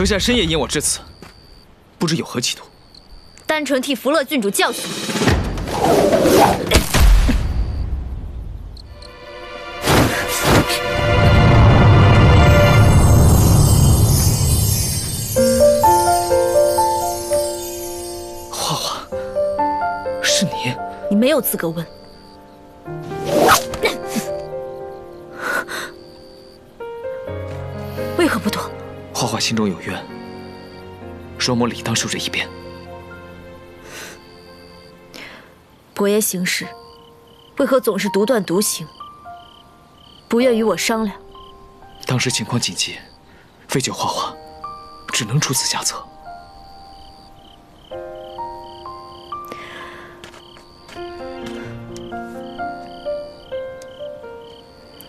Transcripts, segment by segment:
阁下深夜引我至此，不知有何企图？单纯替福乐郡主教训你。花花，是你？你没有资格问。为何不躲？花花心中有怨，容某理当受这一鞭。伯爷行事，为何总是独断独行？不愿与我商量？当时情况紧急，为救花花，只能出此下策。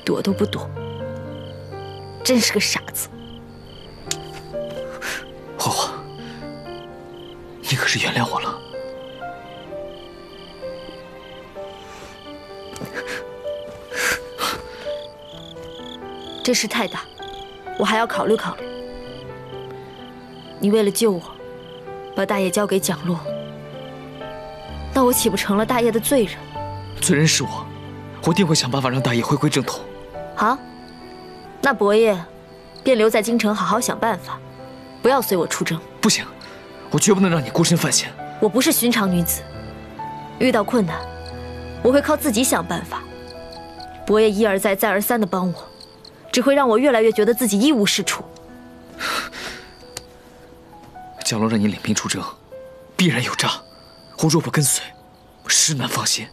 躲都不躲，真是个傻子。花花，你可是原谅我了？这事太大，我还要考虑考虑。你为了救我，把大业交给蒋洛，那我岂不成了大业的罪人？罪人是我，我定会想办法让大业回归正统。好，那伯爷便留在京城好好想办法，不要随我出征。不行，我绝不能让你孤身犯险。我不是寻常女子，遇到困难，我会靠自己想办法。伯爷一而再、再而三地帮我，只会让我越来越觉得自己一无是处。蒋洛让你领兵出征，必然有诈。我若不跟随，实难放心。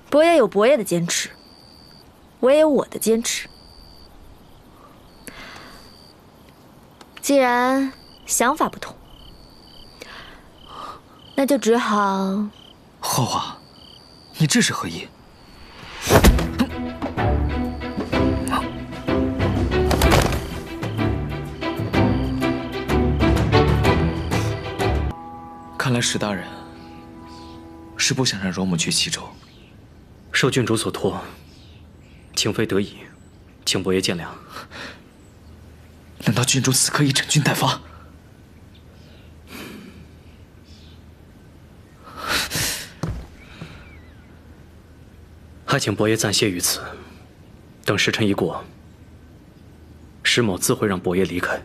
伯爷有伯爷的坚持，我也有我的坚持。既然想法不同，那就只好……花花，你这是何意？看来史大人是不想让容母去西州。受郡主所托，情非得已，请伯爷见谅。难道郡主此刻已整军待发？还请伯爷暂歇于此，等时辰一过，石某自会让伯爷离开。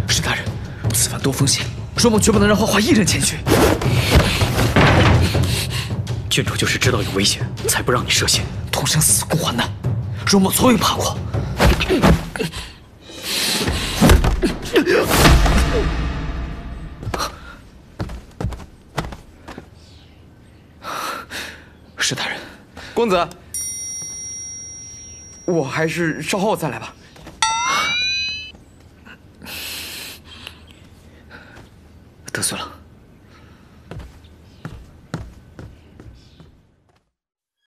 史大人，此番多风险，容某绝不能让花花一人前去。郡主就是知道有危险，才不让你涉险。同生死共患难，容某从未怕过。史大人，公子，我还是稍后再来吧。得罪了。